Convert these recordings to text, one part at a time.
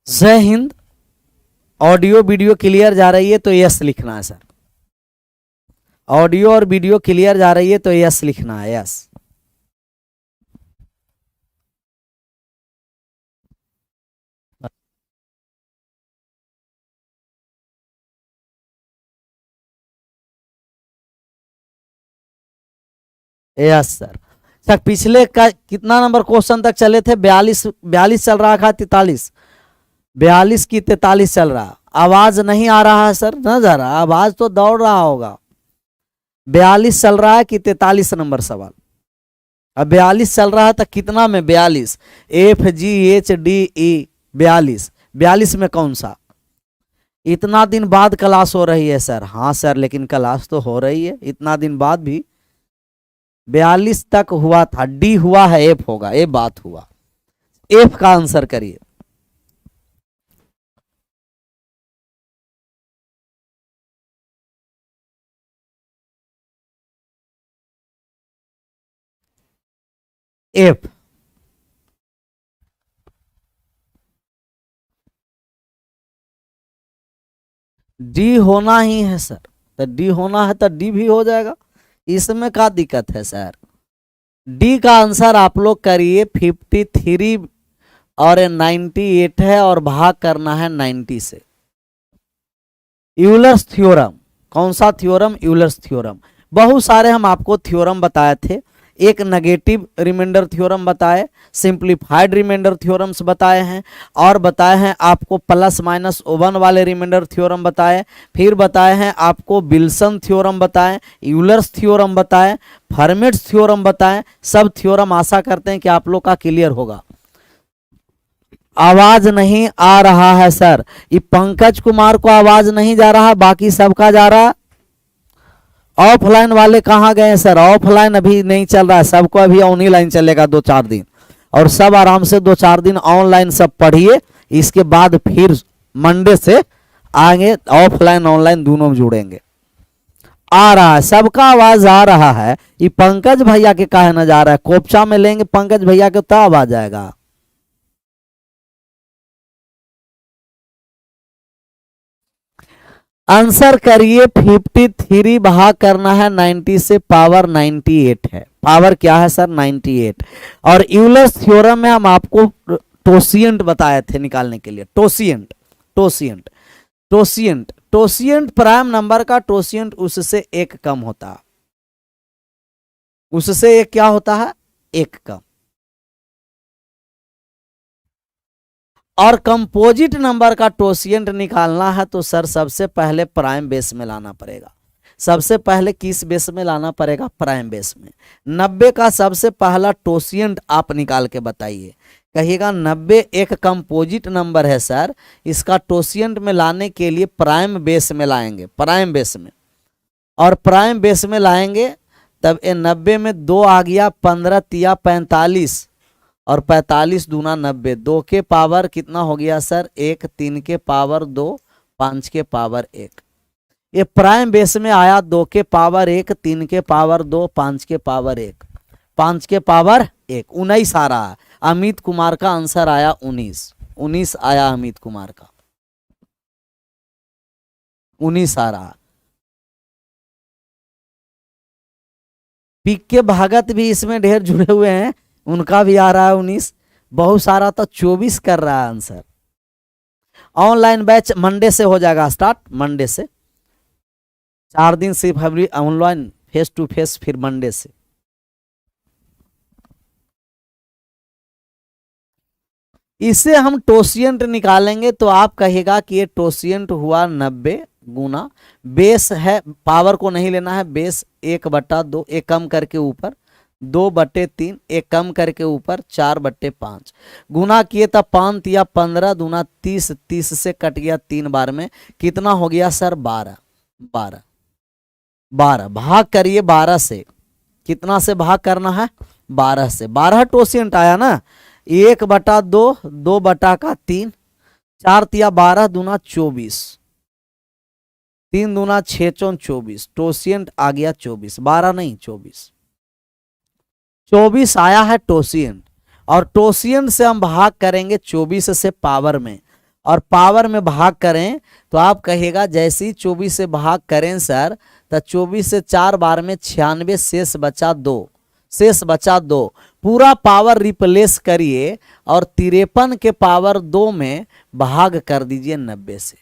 जय Hind. Audio video clear जा रही है तो यस लिखना है सर। ऑडियो और वीडियो क्लियर जा रही है तो यस लिखना है, यस। Yes sir. सर पिछले का कितना नंबर क्वेश्चन तक चले थे? 42 42 चल रहा था, 43 42 की 43 चल रहा। आवाज नहीं आ रहा है सर? न जा रहा, आवाज तो दौड़ रहा होगा। 42 चल रहा है कि 43 नंबर सवाल? अब 42 चल रहा है तो कितना में 42? FGHDE 42। 42 में कौन सा? इतना दिन बाद क्लास हो रही है सर? हाँ सर, लेकिन क्लास तो हो रही है इतना दिन बाद भी। 42 तक हुआ था, डी हुआ है, एफ होगा, ये बात हुआ। एफ का आंसर करिए। एफ। डी होना ही है सर, तो डी होना है तो डी भी हो जाएगा, इसमें क्या दिक्कत है सर? डी का आंसर आप लोग करिए। 53 और 98 है और भाग करना है 90 से। Euler's theorem. कौन सा थ्योरम? Euler's theorem. बहुत सारे हम आपको थ्योरम बताए थे। एक नेगेटिव रिमाइंडर थ्योरम बताए, सिंप्लीफाइड रिमाइंडर थ्योरम्स बताए हैं, और बताए हैं आपको प्लस माइनस ओवन वाले रिमाइंडर थ्योरम बताए, फिर बताए हैं आपको विल्सन थ्योरम बताए, यूलर्स थ्योरम बताए, फर्मेट्स थ्योरम बताए। सब थ्योरम आशा करते हैं कि आप लोग का क्लियर होगा। आवाज नहीं आ रहा है सर। ये पंकज कुमार को आवाज नहीं जा रहा, बाकी सबका जा रहा। ऑफलाइन वाले कहाँ गए सर? ऑफलाइन अभी नहीं चल रहा है, सबको अभी ऑनलाइन चलेगा 2-4 दिन, और सब आराम से 2-4 दिन ऑनलाइन सब पढ़िए। इसके बाद फिर मंडे से आगे ऑफलाइन ऑनलाइन दोनों जुड़ेंगे। आ रहा है, सबका आवाज आ रहा है। ये पंकज भैया के काहे न जा रहा है? कोपचा में लेंगे पंकज भैया के तो आवाज आएगा। आंसर करिए। 53 भाग करना है 90 से, पावर 98 है। पावर क्या है सर? 98। और यूलर्स थ्योरम में हम आपको टोसिएंट बताए थे निकालने के लिए। टोसिएंट टोसिएंट टोसिएंट टोसिएंट प्राइम नंबर का टोसिएंट उससे एक कम होता है। उससे एक क्या होता है? एक कम। और कंपोजिट नंबर का टोसिएंट निकालना है तो सर सबसे पहले प्राइम बेस में लाना पड़ेगा। सबसे पहले किस बेस में लाना पड़ेगा? प्राइम बेस में। 90 का सबसे पहला टोसिएंट आप निकाल के बताइए। कहिएगा 90 एक कंपोजिट नंबर है सर, इसका टोसिएंट में लाने के लिए प्राइम बेस में लाएंगे, प्राइम बेस में। और प्राइम बेस में लाएंगे तब ये 90 में 2 आ गया, 15 तिया 45, और 45 दूना 90। 2 के पावर कितना हो गया सर? 1। 3 के पावर 2, 5 के पावर 1। ये प्राइम बेस में आया 2 के पावर 1, 3 के पावर 2, 5 के पावर 1, 5 के पावर 1, 19 आ रहा है। अमित कुमार का आंसर आया 19 आया अमित कुमार का, 19 आ रहा। पीक के भागत भी इसमें ढेर जुड़े हुए हैं, उनका भी आ रहा है 19। बहुत सारा तो 24 कर रहा है आंसर। ऑनलाइन बैच मंडे से हो जाएगा स्टार्ट, मंडे से 4 दिन सिर्फ फरवरी ऑनलाइन, फेस टू फेस फिर मंडे से। इसे हम टोसिएंट निकालेंगे तो आप कहेगा कि ये टोसिएंट हुआ 90 गुना बेस है, पावर को नहीं लेना है, बेस 1/2, एक कम करके ऊपर 2/3, एक कम करके ऊपर 4/5, गुना किए तब 5 या 15 दूना 30, 30 से कट गया 3 बार में, कितना हो गया सर? 12। 12 12 भाग करिए 12 से। कितना से भाग करना है? 12 से। 12 टोसिएंट आया ना। 1/2, 2/3, 4 तिया 12 दूना 24, 3 दूना 6 चौन 24, टोसिएंट आ गया 24। 12 नहीं 24, 24 आया है टोसिएंट। और टोसिएंट से हम भाग करेंगे 24 से पावर में, और पावर में भाग करें तो आप कहेगा जैसे ही 24 से भाग करें सर, तो 24 से 4 बार में 96, शेष बचा 2, शेष बचा 2। पूरा पावर रिप्लेस करिए और 53 के पावर 2 में भाग कर दीजिए 90 से।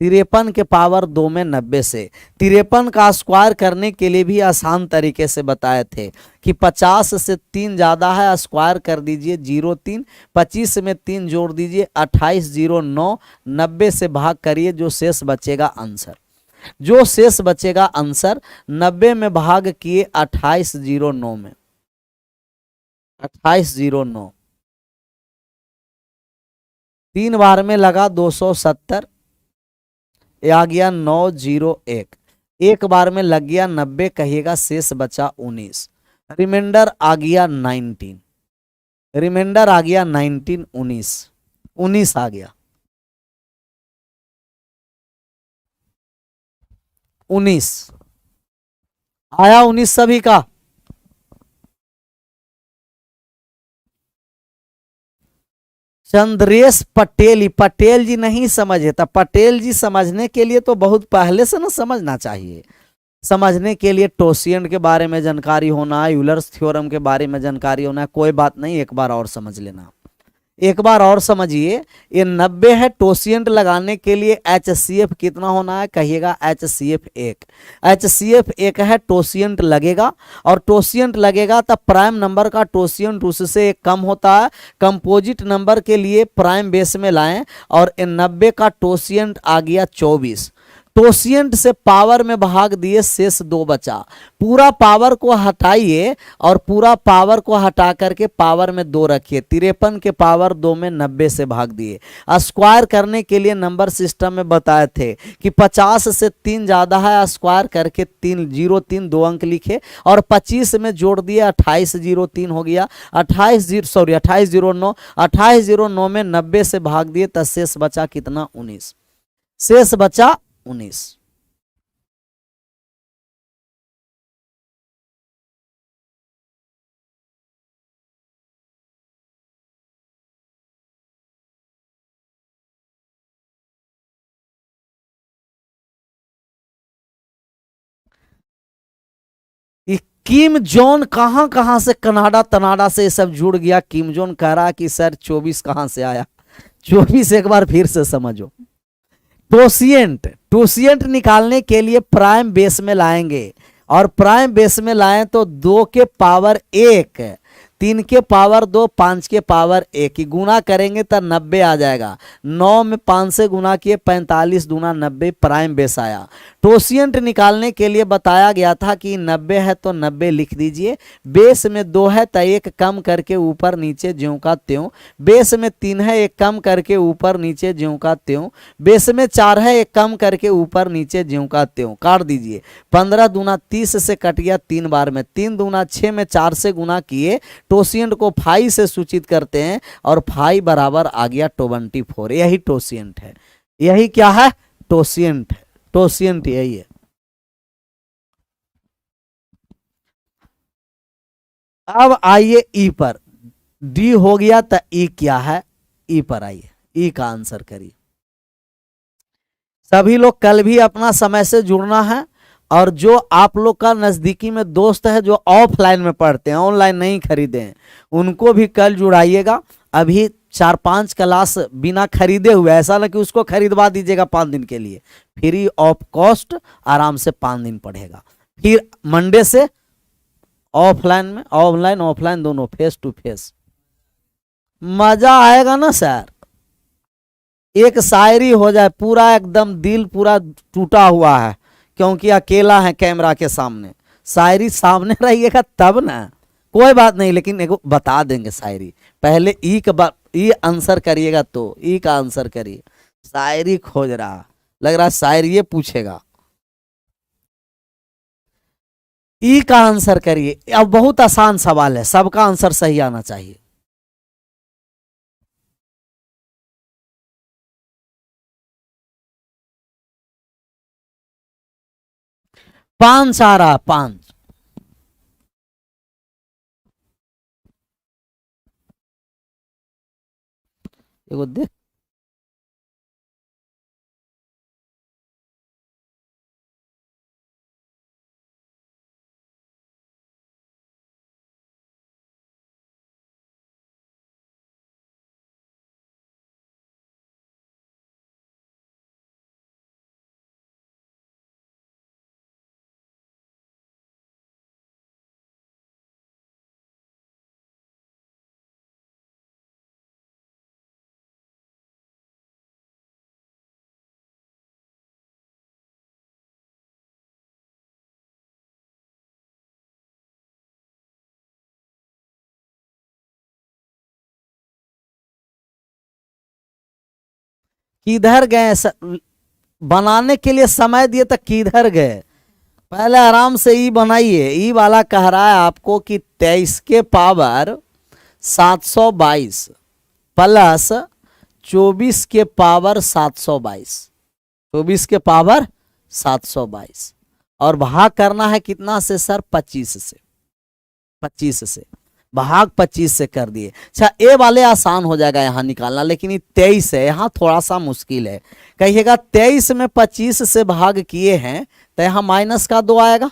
53 के पावर 2 में 90 से। 53 का स्क्वायर करने के लिए भी आसान तरीके से बताए थे कि 50 से 3 ज़्यादा है, स्क्वायर कर दीजिए 0,3, 25 में 3 जोड़ दीजिए 28, 0,9, 90 से भाग करिए, जो शेष बचेगा आंसर। जो शेष बचेगा आंसर 90 में भाग किए 28, 0,9 में, 28, 0,9, 3 बार में लगा 270, आ गया 901, एक बार में लग गया 90, कहिएगा शेष बचा 19, रिमाइंडर आ गया 19, रिमाइंडर आ गया 19, 19 आ गया 19 आया 19 सभी का। चंद्रेश पटेल, पटेल जी नहीं समझे तो पटेल जी समझने के लिए तो बहुत पहले से ना समझना चाहिए। समझने के लिए टोसिएंट के बारे में जानकारी होना है, यूलर्स थ्योरम के बारे में जानकारी होना है, कोई बात नहीं, एक बार और समझ लेना। एक बार और समझिए, ये 90 है, टोसिएंट लगाने के लिए HCF कितना होना है, कहिएगा HCF 1, HCF 1 है, टोसिएंट लगेगा, और टोसिएंट लगेगा तब प्राइम नंबर का टोसिएंट उससे एक कम होता है। कंपोजिट नंबर के लिए प्राइम बेस में लाएं, और 90 का टोसिएंट आ गया 24, टोसिएंट से पावर में भाग दिए, शेष 2 बचा। पूरा पावर को हटाइए और पूरा पावर को हटा करके पावर में 2 रखिए, 53 के पावर 2 में 90 से भाग दिए। स्क्वायर करने के लिए नंबर सिस्टम में बताए थे कि 50 से 3 ज़्यादा है, स्क्वायर करके 3, 0,3 2 अंक लिखे, और 25 में जोड़ दिए 28, 0,3 हो गया 28, 0,9, 28, 0,9 में 90 से भाग दिए, तो शेष बचा कितना, 19, शेष बचा 19। किम जोन कहां कहां से, कनाडा तनाडा से सब जुड़ गया। किम जोन कह रहा कि सर 24 कहां से आया, 24 एक बार फिर से समझो। टोसिएंट, टोसिएंट निकालने के लिए प्राइम बेस में लाएंगे, और प्राइम बेस में लाएं तो 2 के पावर 1, 3 के पावर 2, 5 के पावर 1 की गुना करेंगे तो 90 आ जाएगा। 9 में 5 से गुना किए 45 दूना 90, प्राइम बेस आया। टोसिएंट निकालने के लिए बताया गया था कि 90 है तो 90 लिख दीजिए, बेस में 2 है तो 1 कम करके ऊपर नीचे ज्यों का त्यों, बेस में 3 है 1 कम करके ऊपर नीचे ज्यों का त्यों, बेस में 4 है 1 कम करके ऊपर नीचे ज्यों का त्यों, काट दीजिए। 15 दूना 30 से कट गया 3 बार में, 3 दूना 6 में 4 से गुना किए, टोसिएंट को फाई से सूचित करते हैं, और फाई बराबर आ गया 24। यही टोसिएंट है, यही क्या है, टोसिएंट है, टोसिएंट यही है। अब आइए ई पर, डी हो गया तो ई क्या है, ई पर आइए, ई का आंसर करिए। सभी लोग कल भी अपना समय से जुड़ना है, और जो आप लोग का नजदीकी में दोस्त है जो ऑफलाइन में पढ़ते हैं, ऑनलाइन नहीं खरीदे हैं, उनको भी कल जुड़ाइएगा। अभी 4-5 क्लास बिना खरीदे हुए, ऐसा ना कि उसको खरीदवा दीजिएगा 5 दिन के लिए, फ्री ऑफ कॉस्ट आराम से 5 दिन पढ़ेगा। फिर मंडे से ऑफलाइन में, ऑनलाइन ऑफलाइन दोनों, फेस टू फेस। मजा आएगा ना सर, एक शायरी हो जाए, पूरा एकदम दिल पूरा टूटा हुआ है, क्योंकि अकेला है कैमरा के सामने। शायरी सामने रहिएगा तब ना, कोई बात नहीं, लेकिन एगो बता देंगे शायरी। पहले ई का ई आंसर करिएगा, तो ई का आंसर करिए। शायरी खोज रहा, लग रहा शायरी ये पूछेगा। ई का आंसर करिए। अब बहुत आसान सवाल है, सबका आंसर सही आना चाहिए। 5 आ रहा, 5। एगो देख किधर गए बनाने के लिए समय दिए तो किधर गए? पहले आराम से ई बनाइए। ई वाला कह रहा है आपको कि 23 के पावर 722 प्लस 24 के पावर 722, 24 के पावर 722 और भाग करना है कितना से सर? 25 से। 25 से भाग 25 से कर दिए। अच्छा ए वाले आसान हो जाएगा यहाँ निकालना, लेकिन ये 23 है, यहाँ थोड़ा सा मुश्किल है। कहिएगा 23 में 25 से भाग किए हैं तो यहाँ माइनस का 2 आएगा,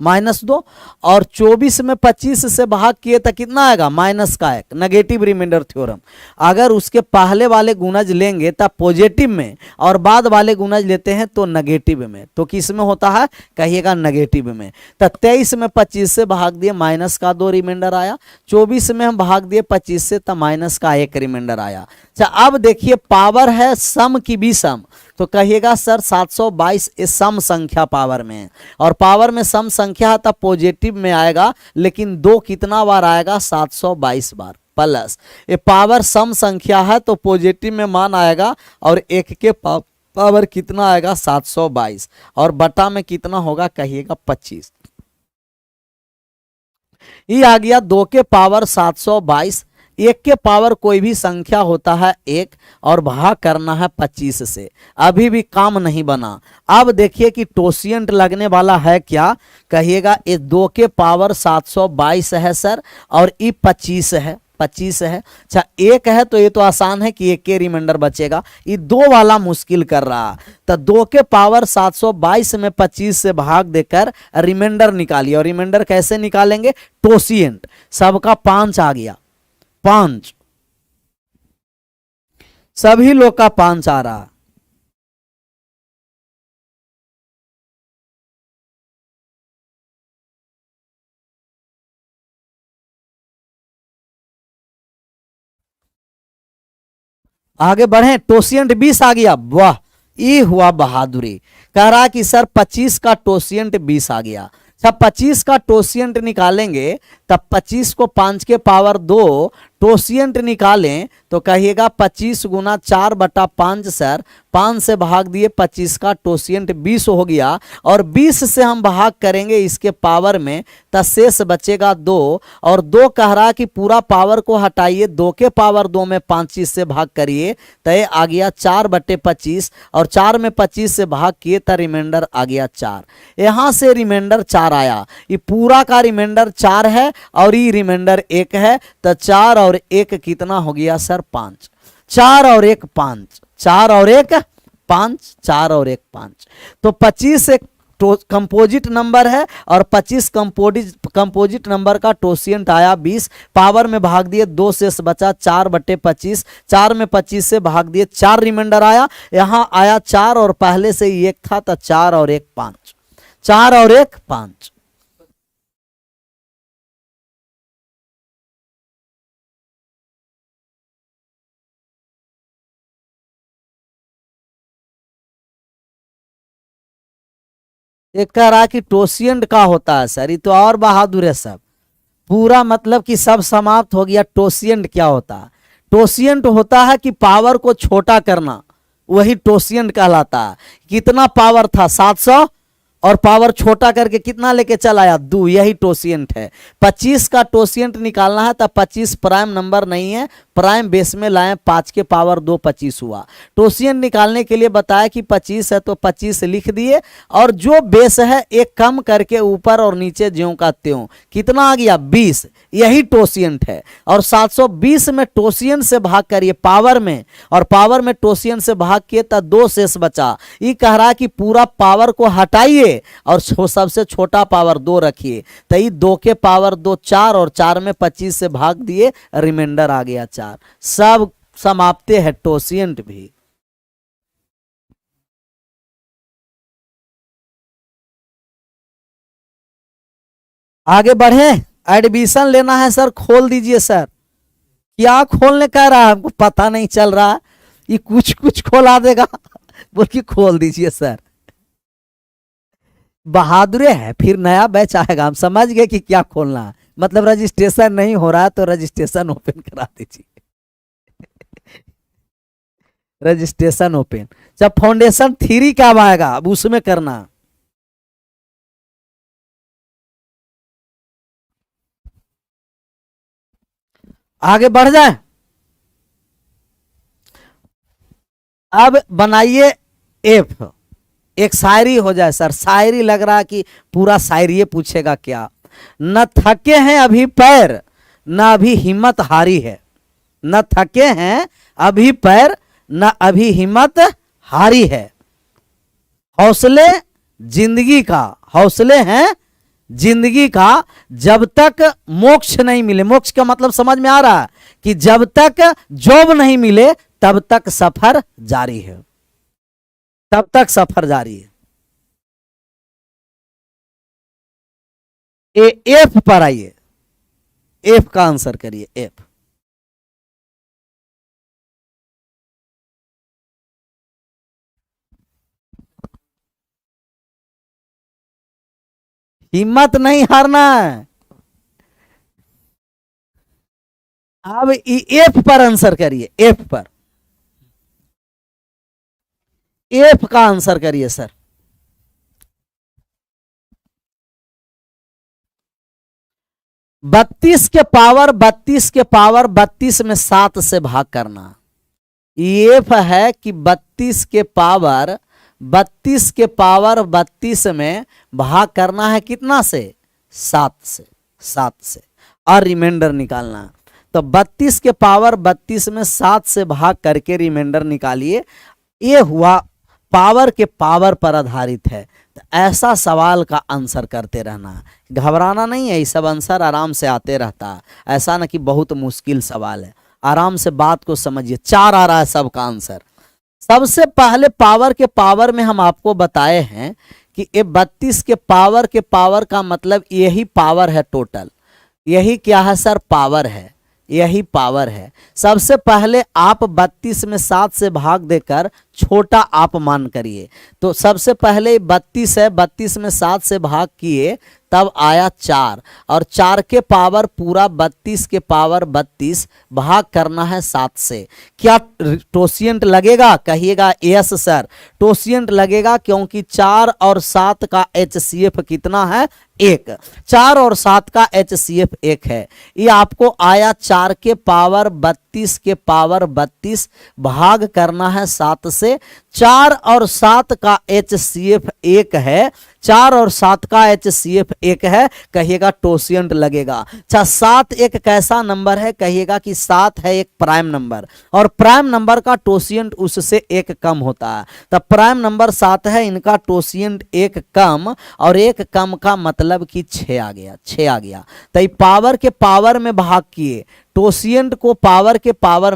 -2, और 24 में 25 से भाग किए तो कितना आएगा? माइनस का 1, नेगेटिव रिमाइंडर थ्योरम। अगर उसके पहले वाले गुणज लेंगे तब पॉजिटिव में और बाद वाले गुणज लेते हैं तो नेगेटिव में। तो किस में होता है? कहिएगा नेगेटिव में। तो 23 में 25 से भाग दिए, माइनस का 2 रिमाइंडर आया। 24 में हम भाग दिए 25 से तो माइनस का 1 रिमाइंडर आया। अच्छा अब देखिए पावर है सम की विषम, तो कहिएगा सर 722 सम संख्या पावर में है, और पावर में सम संख्या है तब पॉजिटिव में आएगा, लेकिन 2 कितना बार आएगा? 722 बार। प्लस ये पावर सम संख्या है तो पॉजिटिव में मान आएगा, और 1 के पावर कितना आएगा? 722, और बटा में कितना होगा? कहिएगा 25। ये आ गया 2 के पावर 722। 1 के पावर कोई भी संख्या होता है 1, और भाग करना है 25 से। अभी भी काम नहीं बना। अब देखिए कि टोसिएंट लगने वाला है क्या? कहिएगा ये 2 के पावर 722 है सर, और ये 25 है, 25 है। अच्छा 1 है तो ये तो आसान है कि 1 के रिमाइंडर बचेगा। ये 2 वाला मुश्किल कर रहा। तो 2 के पावर 722 में 25 से भाग देकर रिमाइंडर निकालिए। और रिमाइंडर कैसे निकालेंगे? टोसिएंट सबका 5 आ गया, 5 सभी लोग का 5 आ रहा। आगे बढ़े। टोसिएंट 20 आ गया, वाह ये हुआ बहादुरी। कह रहा कि सर 25 का टोसिएंट 20 आ गया। जब 25 का टोसिएंट निकालेंगे तब 25 को 5 के पावर 2 टोसिएंट निकालें तो कहिएगा 25 गुना 4/5 सर, 5 से भाग दिए 25 का टोसिएंट 20 हो गया, और 20 से हम भाग करेंगे इसके पावर में तो शेष बचेगा 2, और 2 कह रहा कि पूरा पावर को हटाइए, 2 के पावर 2 में 25 से भाग करिए तो ये आ गया 4/25, और 4 में 25 से भाग किए तो रिमाइंडर आ गया 4। यहां से रिमाइंडर 4 आया। ये पूरा का रिमाइंडर 4 है और ये रिमाइंडर 1 है, तो 4 और 1 कितना हो गया सर? 5। 4 और 1 5, 4 और 1 5, 4 और 1 5। तो 25 एक कंपोजिट नंबर है, और 25 कंपोजिट नंबर का टोसिएंट आया 20। पावर में भाग दिए 2 शेष बचा 4/25, 4 में 25 से भाग दिए 4 रिमाइंडर आया। यहां आया 4 और पहले से ही 1 था तो 4 और 1 5, 4 और 1 5। एक कह रहा कि टोसिएंट का होता है सर, ये तो और बहादुर है सब। पूरा मतलब कि सब समाप्त हो गया। टोसिएंट क्या होता है? टोसिएंट होता है कि पावर को छोटा करना, वही टोसिएंट कहलाता है। कितना पावर था? 700, और पावर छोटा करके कितना लेके चला आया? 2, यही टोसिएंट है। 25 का टोसिएंट निकालना है तब 25 प्राइम नंबर नहीं है, प्राइम बेस में लाएं, 5 के पावर 2 25 हुआ। टोसिएंट निकालने के लिए बताया कि 25 है तो 25 लिख दिए, और जो बेस है एक कम करके ऊपर और नीचे ज्यों का त्यों, कितना आ गया? 20, यही टोसिएंट है। और 720 में टोसिएंट से भाग करिए पावर में, और पावर में टोसिएंट से भाग किए तो 2 शेष बचा। ये कह रहा है कि पूरा पावर को हटाइए और सबसे छोटा पावर 2 रखिए, तो ये 2 के पावर 2 4, और 4 में 25 से भाग दिए, रिमाइंडर आ गया 4। सब समाप्ते है टोसिएंट भी। आगे बढ़े। एडमिशन लेना है सर, खोल दीजिए सर। क्या खोलने कह रहा है? हमको पता नहीं चल रहा, ये कुछ कुछ खोला देगा। बोल के खोल दीजिए सर। बहादुरे है। फिर नया बैच आएगा, हम समझ गए कि क्या खोलना है। मतलब रजिस्ट्रेशन नहीं हो रहा है तो रजिस्ट्रेशन ओपन करा दीजिए। Registration open. जब फाउंडेशन थ्री कब आएगा, अब उसमें करना। आगे बढ़ जाए। अब बनाइए एफ। एक शायरी हो जाए सर, शायरी लग रहा है कि पूरा शायरी पूछेगा क्या। न थके हैं अभी पैर, न अभी हिम्मत हारी है। न थके हैं अभी पैर, न अभी हिम्मत हारी है। हौसले जिंदगी का, हौसले हैं जिंदगी का, जब तक मोक्ष नहीं मिले। मोक्ष का मतलब समझ में आ रहा है कि जब तक जॉब नहीं मिले तब तक सफर जारी है, तब तक सफर जारी है। एफ पर आइए, एफ का आंसर करिए। एफ। हिम्मत नहीं हारना है। अब एफ पर आंसर करिए, एफ पर। एफ का आंसर करिए सर। 32 के पावर 32 के पावर 32 में 7 से भाग करना। एफ है कि 32 के पावर 32 के पावर 32 में भाग करना है कितना से, 7 से, 7 से, और रिमाइंडर निकालना। तो 32 के पावर 32 में 7 से भाग करके रिमाइंडर निकालिए। ये हुआ पावर के पावर पर आधारित है। तो ऐसा सवाल का आंसर करते रहना, घबराना नहीं है, ये सब आंसर आराम से आते रहता है। ऐसा ना कि बहुत मुश्किल सवाल है, आराम से बात को समझिए। 4 आ रहा है सबका आंसर। सबसे पहले पावर के पावर में हम आपको बताए हैं कि ये 32 के पावर का मतलब यही पावर है टोटल। यही क्या है सर, पावर है, यही पावर है। सबसे पहले आप 32 में 7 से भाग देकर छोटा आप मान करिए। तो सबसे पहले 32 है, 32 में 7 से भाग किए तब आया 4, और 4 के पावर पूरा 32 के पावर 32 भाग करना है 7 से। क्या टोसिएंट लगेगा, कहिएगा यस सर, टोसिएंट लगेगा, क्योंकि 4 और 7 का HCF कितना है, 1। 4 और 7 का HCF 1 है। ये आपको आया 4 के पावर 32 के पावर 32 भाग करना है 7 से। 4 और 7 का HCF 1 है, 4 और 7 का HCF 1 है, कहिएगा टोसिएंट लगेगा। अच्छा 7 एक कैसा नंबर है, कहिएगा कि 7 है एक प्राइम नंबर, और प्राइम नंबर का टोसिएंट उससे 1 कम होता है। तब प्राइम नंबर 7 है, इनका टोसिएंट 1 कम, और 1 कम का मतलब कि 6 आ गया, 6 आ गया। तो पावर के पावर में भाग किए, टोसिएंट को पावर के पावर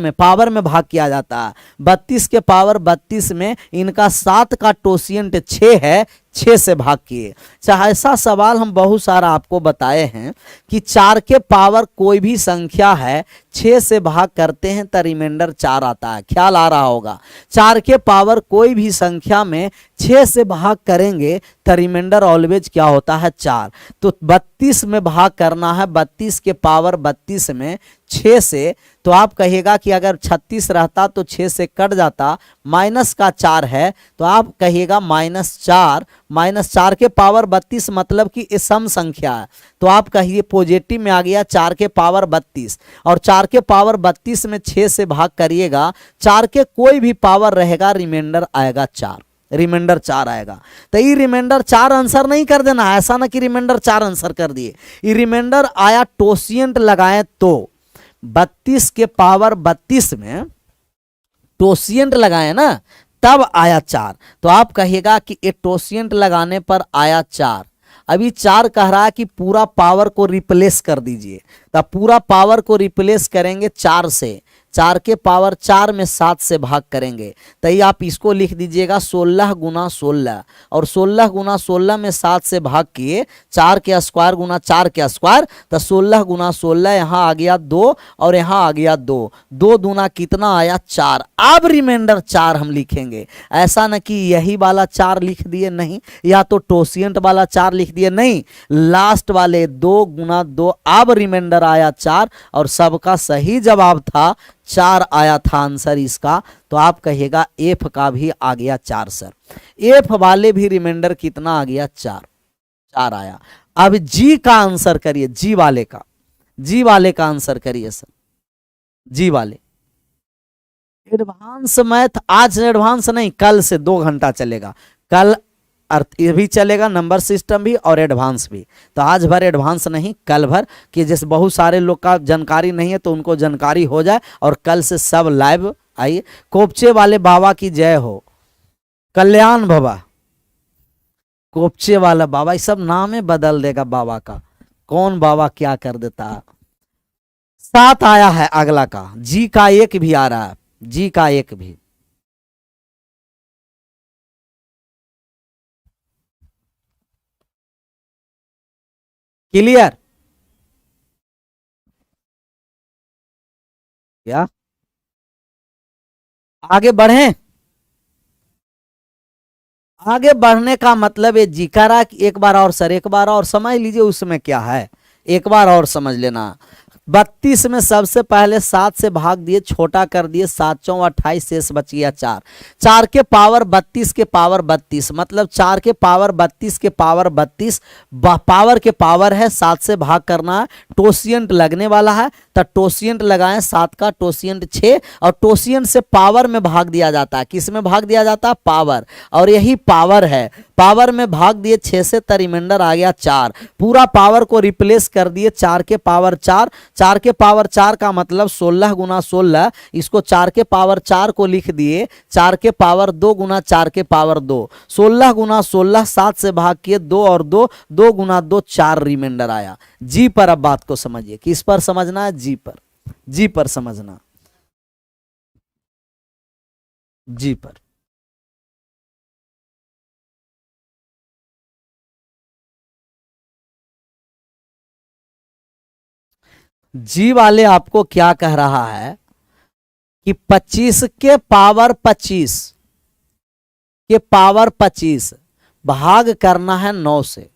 में भाग किया जाता है। 32 के पावर 32 में इनका 7 का टोसिएंट 6 है, 6 से भाग किए। चाहे ऐसा सवाल हम बहुत सारा आपको बताए हैं कि 4 के पावर कोई भी संख्या है 6 से भाग करते हैं तो रिमाइंडर 4 आता है, ख्याल आ रहा होगा। 4 के पावर कोई भी संख्या में 6 से भाग करेंगे तो रिमाइंडर ऑलवेज क्या होता है, 4। तो 32 में भाग करना है, 32 के पावर 32 में 6 से, तो आप कहिएगा कि अगर 36 रहता तो 6 से कट जाता, माइनस का 4 है, तो आप कहिएगा -4, -4 के पावर 32 मतलब कि ये सम संख्या है, तो आप कहिए पॉजिटिव में आ गया 4 के पावर 32, और 4 के पावर 32 में 6 से भाग करिएगा, 4 के कोई भी पावर रहेगा, रिमाइंडर आएगा 4, रिमाइंडर 4 आएगा। तो ये रिमाइंडर 4 आंसर नहीं कर देना, ऐसा ना कि रिमाइंडर 4 आंसर कर दिए। ये रिमाइंडर आया टोसिएंट लगाएं तो 32 के पावर 32 में टोसिएंट लगाए ना, तब आया 4। तो आप कहिएगा कि ये टोसिएंट लगाने पर आया 4। अभी 4 कह रहा है कि पूरा पावर को रिप्लेस कर दीजिए, तब पूरा पावर को रिप्लेस करेंगे 4 से, 4 के पावर 4 में 7 से भाग करेंगे, तो ये आप इसको लिख दीजिएगा 16 गुना 16, और 16 गुना 16 में 7 से भाग किए, 4 के स्क्वायर गुना 4 के स्क्वायर, तो 16 गुना 16, यहाँ आ गया 2 और यहाँ आ गया 2, 2 दूना कितना आया 4। अब रिमाइंडर 4 हम लिखेंगे, ऐसा न कि यही वाला 4 लिख दिए, नहीं, या तो टोसिएंट वाला 4 लिख दिए, नहीं, लास्ट वाले 2 गुना 2। अब रिमाइंडर आया 4, और सबका सही जवाब था 4 आया था आंसर इसका, तो आप कहिएगा एफ का भी आ गया 4 सर। एफ वाले भी रिमाइंडर कितना आ गया 4, 4 आया। अब जी का आंसर करिए, जी वाले का, जी वाले का आंसर करिए सर, जी वाले। एडवांस मैथ आज एडवांस नहीं, कल से 2 घंटा चलेगा, कल अर्थ ये भी चलेगा, नंबर सिस्टम भी और एडवांस भी। तो आज भर एडवांस नहीं, कल भर, कि जैसे बहुत सारे लोग का जानकारी नहीं है तो उनको जानकारी हो जाए, और कल से सब लाइव आइए। कोपचे वाले बाबा की जय हो, कल्याण बाबा, कोपचे वाला बाबा, ये सब नाम ही बदल देगा बाबा का, कौन बाबा क्या कर देता। 7 आया है अगला का, जी का 1 भी आ रहा है, जी का 1 भी। क्लियर? क्या आगे बढ़े? आगे बढ़ने का मतलब ये जी का रहा, एक बार और सर, एक बार और समझ लीजिए उसमें क्या है, एक बार और समझ लेना। 32 में सबसे पहले 7 से भाग दिए, छोटा कर दिए, 7 चौं 28, शेष बच गया 4। 4 के पावर 32 के पावर 32, मतलब 4 के पावर 32 के पावर 32, पावर के पावर है, 7 से भाग करना है, टोसियंट लगने वाला है, तो टोसियंट लगाएं, 7 का टोसियंट 6, और टोसियंट से पावर में भाग दिया जाता है, किस में भाग दिया जाता है, पावर, और यही पावर है, पावर में भाग दिए 6 से, तो रिमाइंडर आ गया 4। पूरा पावर को रिप्लेस कर दिए 4 के पावर 4, 4 के पावर 4 का मतलब 16 गुना 16, इसको 4 के पावर 4 को लिख दिए 4 के पावर 2 गुना 4 के पावर 2, 16 गुना 16, 7 से भाग किए 2 और 2, 2 गुना 2 4 रिमाइंडर आया। जी पर अब बात को समझिए, किस पर समझना है, जी पर, जी पर समझना, जी पर। जी वाले आपको क्या कह रहा है कि 25 के पावर 25 के पावर 25 भाग करना है 9 से,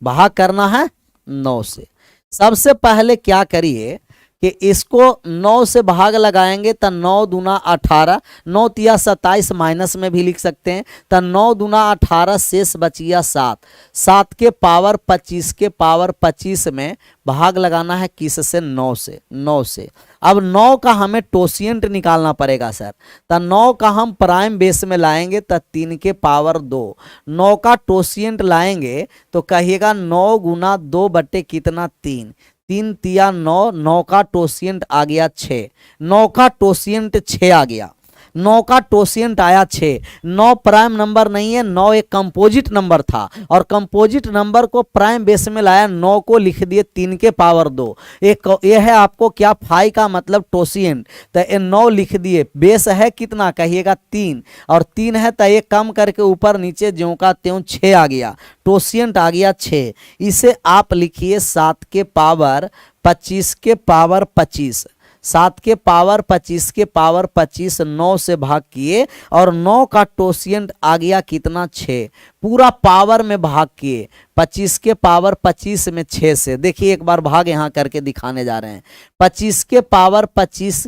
भाग करना है 9 से। सबसे पहले क्या करिए कि इसको 9 से भाग लगाएंगे तो 9 दूना 18, 9 तिया 27, माइनस में भी लिख सकते हैं, तो 9 दूना 18, शेष बचिया 7, 7 के पावर 25 के पावर 25 में भाग लगाना है किस से, 9 से, 9 से। अब 9 का हमें टोसियंट निकालना पड़ेगा सर, तो 9 का हम प्राइम बेस में लाएंगे तो 3 के पावर 2, 9 का टोसियंट लाएंगे तो कहिएगा 9 गुना 2 बटे कितना 3, 3 तिया 9, 9 का टोसियंट आ गया 6, 9 का टोसियंट 6 आ गया, 9 का टोसियंट आया 6। 9 प्राइम नंबर नहीं है, 9 एक कंपोजिट नंबर था, और कंपोजिट नंबर को प्राइम बेस में लाया, 9 को लिख दिए 3 के पावर 2। एक ये है आपको क्या, फाई का मतलब टोसियंट, तो ये 9 लिख दिए, बेस है कितना कहिएगा 3, और 3 है तो एक कम करके ऊपर नीचे ज्यों का त्यों 6 आ गया, टोसियंट आ गया 6। इसे आप लिखिए 7 के पावर 25 के पावर 25, 7 के पावर 25 के पावर 25, 9 से भाग किए, और 9 का टोसियंट आ गया कितना 6, पूरा पावर में भाग किए, 25 के पावर 25 में 6 से, देखिए एक बार भाग यहां करके दिखाने जा रहे हैं, 25 के पावर 25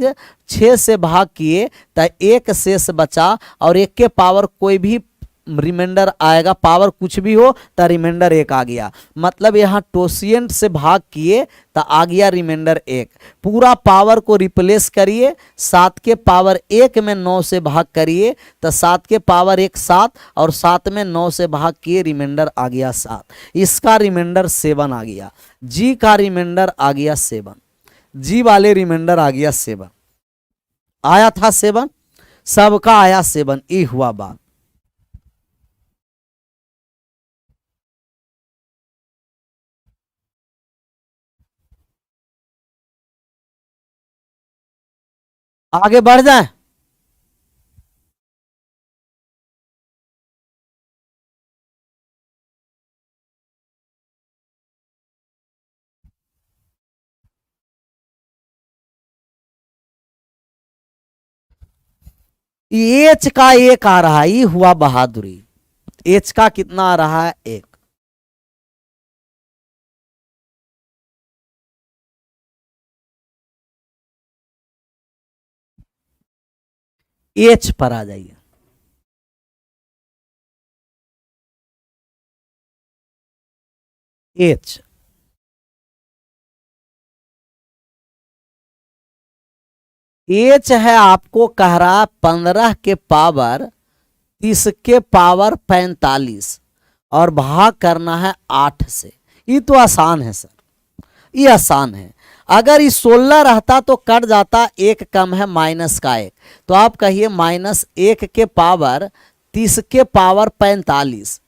6 से भाग किए तो एक शेष बचा, और एक के पावर कोई भी रिमाइंडर आएगा, पावर कुछ भी हो तो रिमाइंडर 1 आ गया, मतलब यहाँ टोसियंट से भाग किए तो आ गया रिमाइंडर 1। पूरा पावर को रिप्लेस करिए, 7 के पावर 1 में 9 से भाग करिए तो 7 के पावर 1 7, और 7 में 9 से भाग किए, रिमाइंडर आ गया 7, इसका रिमाइंडर 7 आ गया। जी का रिमाइंडर आ गया 7, जी वाले रिमाइंडर आ गया 7, आया था 7, सबका आया 7, ये हुआ बात। आगे बढ़ जाए, एच का 1 आ रहा है, ये हुआ बहादुरी, एच का कितना आ रहा है 1। एच पर आ जाइए। एच, एच है आपको कह रहा 15 के पावर 30 के पावर 45 और भाग करना है 8 से। ये तो आसान है सर, ये आसान है। अगर ये 16 रहता तो कट जाता, एक कम है माइनस का एक, तो आप कहिए -1 के पावर 30 के पावर 45,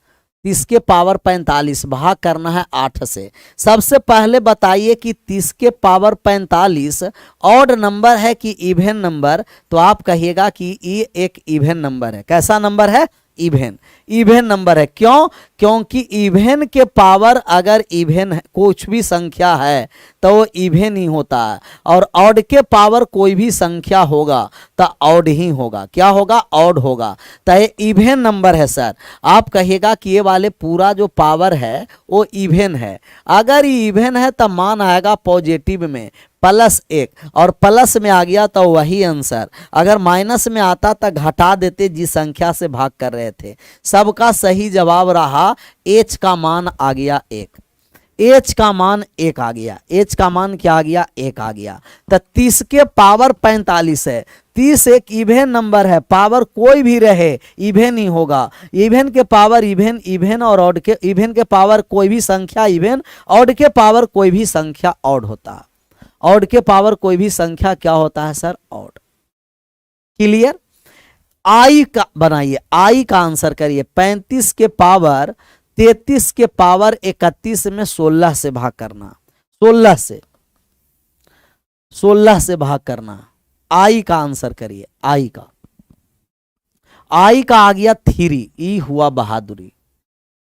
30 के पावर 45 भाग करना है 8 से। सबसे पहले बताइए कि 30 के पावर 45 ऑड नंबर है कि इवन नंबर, तो आप कहिएगा कि ये एक इवन नंबर है। कैसा नंबर है? इवन, इवन नंबर है। क्यों? क्योंकि इवन के पावर अगर इवन कुछ भी संख्या है तो वो इवन ही होता है, और ऑड के पावर कोई भी संख्या होगा तो ऑड ही होगा। क्या होगा? ऑड होगा। तो ये इवन नंबर है सर। आप कहिएगा कि ये वाले पूरा जो पावर है वो इवन है। अगर ये इवन है तो मान आएगा पॉजिटिव में +1, और प्लस में आ गया तो वही आंसर। अगर माइनस में आता तो घटा देते जिस संख्या से भाग कर रहे थे। सबका सही जवाब रहा एच का मान आ गया 1। एच का मान 1 आ गया। एच का मान क्या आ गया? 1 आ गया। तो 30 के पावर 45 है। 30 एक इवन नंबर है, पावर कोई भी रहे इवन ही होगा। इवन के पावर इवन, इवन और ऑड के, इवन के पावर कोई भी संख्या इवन, ऑड के पावर कोई भी संख्या ऑड होता है। ऑड के पावर कोई भी संख्या क्या होता है सर? ऑड। क्लियर? आई का बनाइए, आई का आंसर करिए। 35 के पावर 33 के पावर 31 में 16 से भाग करना, 16 से, 16 से भाग करना। आई का आंसर करिए। आई का, आई का आ गया 3, ई हुआ बहादुरी।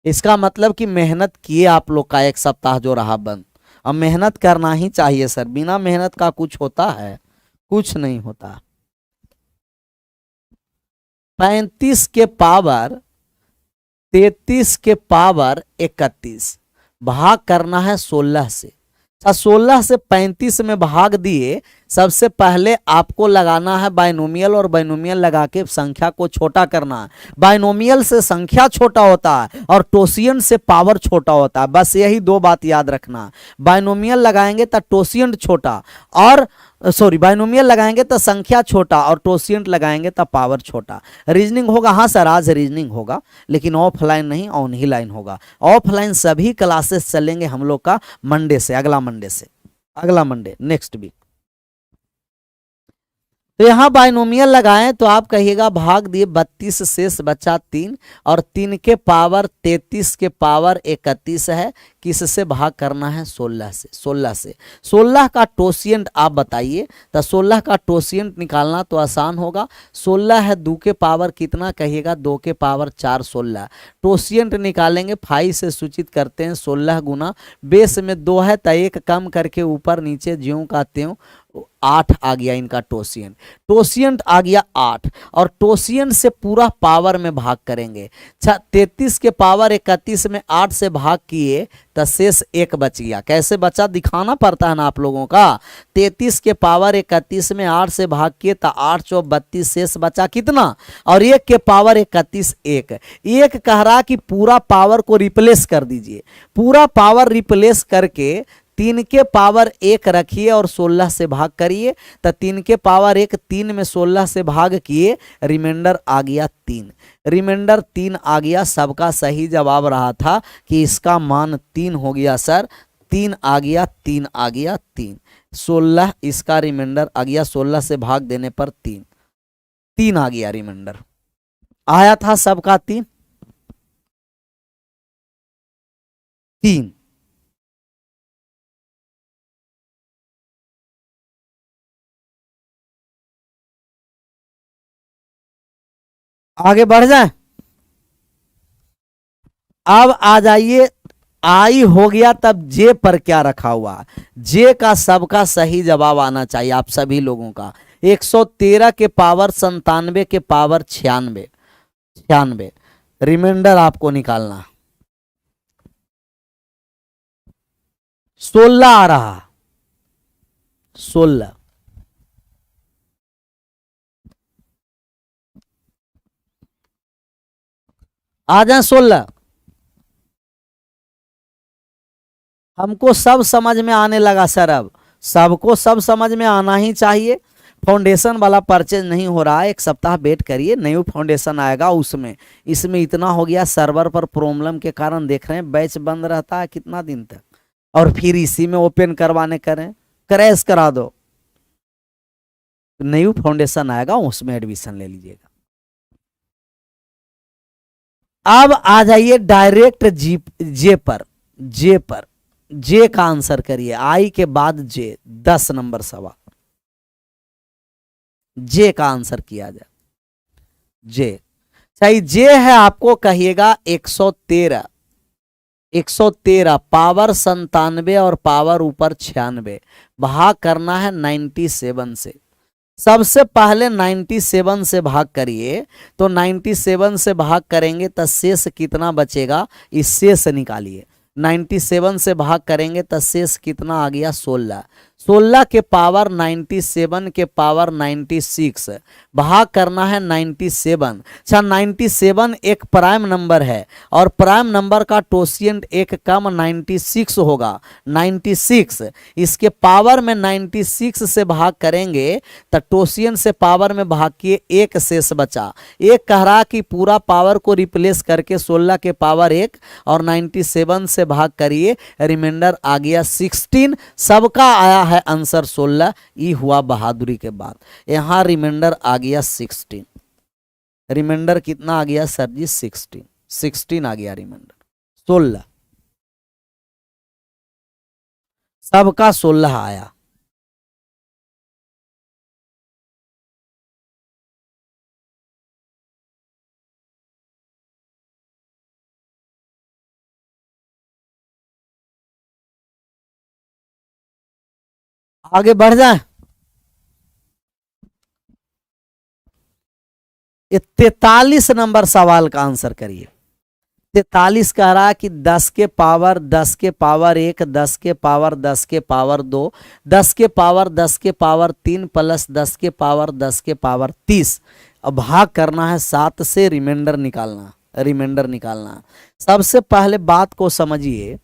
इसका मतलब कि मेहनत किए आप लोग का एक सप्ताह जो रहा बंद। अब मेहनत करना ही चाहिए सर, बिना मेहनत का कुछ होता है? कुछ नहीं होता। 35 के पावर 33 के पावर 31 भाग करना है 16 से। 16 से 35 में भाग दिए। सबसे पहले आपको लगाना है बाइनोमियल, और बाइनोमियल लगा के संख्या को छोटा करना है। बाइनोमियल से संख्या छोटा होता है और टोसिएंट से पावर छोटा होता है। बस यही दो बात याद रखना। बाइनोमियल लगाएंगे तो टोसिएंट छोटा, और सॉरी बाइनोमियल लगाएंगे तो संख्या छोटा, और टोसिएंट लगाएंगे तो पावर छोटा। रीजनिंग होगा? हाँ सर, आज रीजनिंग होगा, लेकिन ऑफलाइन नहीं, ऑन ही लाइन होगा। ऑफलाइन सभी क्लासेस चलेंगे हम लोग का मंडे से, अगला मंडे से, अगला मंडे, नेक्स्ट वीक। तो यहां बाइनोमियल लगाएं तो आप कहिएगा भाग दिए 32 शेष बचा 3, और 3 के पावर 33 के पावर 31 है। किससे भाग करना है? 16 से। 16 से 16 का टोसिएंट आप बताइए। तो 16 का टोसिएंट निकालना तो आसान होगा। 16 है 2 के पावर कितना? कहिएगा 2 के पावर 4, 16। टोसिएंट निकालेंगे 5 से सूचित करते हैं। 16 गुना बेस में 2 है तो 1 कम करके ऊपर नीचे ज्यों का त्यों 8 आ गया इनका टोसिएंट। टोसिएंट आ गया 8, और टोसिएंट से पूरा पावर में भाग करेंगे। 33 के पावर 31 में 8 से भाग किए तो शेष 1 बच गया। कैसे बचा दिखाना पड़ता है ना आप लोगों का। 33 के पावर 31 में 8 से भाग किए तो 8 चौक 32, शेष बचा कितना? और 1 के पावर 31, 1 कह रहा कि पूरा पावर को रिप्लेस कर दीजिए। पूरा पावर रिप्लेस करके 3 के पावर 1 रखिए और 16 से भाग करिए। तो 3 के पावर 1, 3 में 16 से भाग किए, रिमाइंडर आ गया 3। रिमाइंडर 3 आ गया। सबका सही जवाब रहा था कि इसका मान 3 हो गया सर। 3 आ गया, 3 आ गया, 3, 16 इसका रिमाइंडर आ गया। 16 से भाग देने पर 3, 3 आ गया रिमाइंडर। आया था सबका 3, 3। आगे बढ़ जाए। अब आ जाइए, आई हो गया, तब जे पर क्या रखा हुआ? जे का सबका सही जवाब आना चाहिए आप सभी लोगों का। 113 के पावर 97 के पावर 96, 96 रिमाइंडर आपको निकालना। 16 आ रहा, 16 आ जाए 16। हमको सब समझ में आने लगा सर, अब सबको सब समझ में आना ही चाहिए। फाउंडेशन वाला परचेज नहीं हो रहा है, एक सप्ताह वेट करिए, न्यू फाउंडेशन आएगा उसमें। इसमें इतना हो गया, सर्वर पर प्रॉब्लम के कारण देख रहे हैं बैच बंद रहता है कितना दिन तक, और फिर इसी में ओपन करवाने करें, क्रैश करा दो। न्यू फाउंडेशन आएगा उसमें एडमिशन ले लीजिएगा। अब आ जाइए डायरेक्ट जे पर। जे का आंसर करिए, आई के बाद जे, 10 नंबर सवाल जे का आंसर किया जाए। जे सही, जे है आपको कहिएगा 113। 113 पावर 97 और पावर ऊपर 96, भाग करना है 97 से। सबसे पहले 97 से भाग करिए, तो 97 से भाग करेंगे तो शेष कितना बचेगा, इस शेष निकालिए। 97 से भाग करेंगे तो शेष कितना आ गया, 16। 16 के पावर 97 के पावर 96, भाग करना है 97। अच्छा 97 एक प्राइम नंबर है, और प्राइम नंबर का टोशियंट एक कम 96 होगा। 96 इसके पावर में 96 से भाग करेंगे तो टोशियन से पावर में भाग किए, एक शेष बचा। एक कह रहा कि पूरा पावर को रिप्लेस करके 16 के पावर 1 और 97 से भाग करिए, रिमाइंडर आ गया 16। सबका आया है आंसर 16, ये हुआ बहादुरी के बाद। यहां रिमाइंडर आ गया 16। रिमाइंडर कितना आ गया सर जी, 16 आ गया रिमाइंडर। 16 सबका 16 आया। आगे बढ़ जाए। ये 43 नंबर सवाल का आंसर करिए। 43 कह रहा है कि 10 के पावर 10 के पावर 1, 10 के पावर 10 के पावर 2, 10 के पावर 10 के पावर 3 प्लस 10 के पावर 10 के पावर 30। अब भाग करना है 7 से, रिमाइंडर निकालना। रिमाइंडर निकालना, सबसे पहले बात को समझिए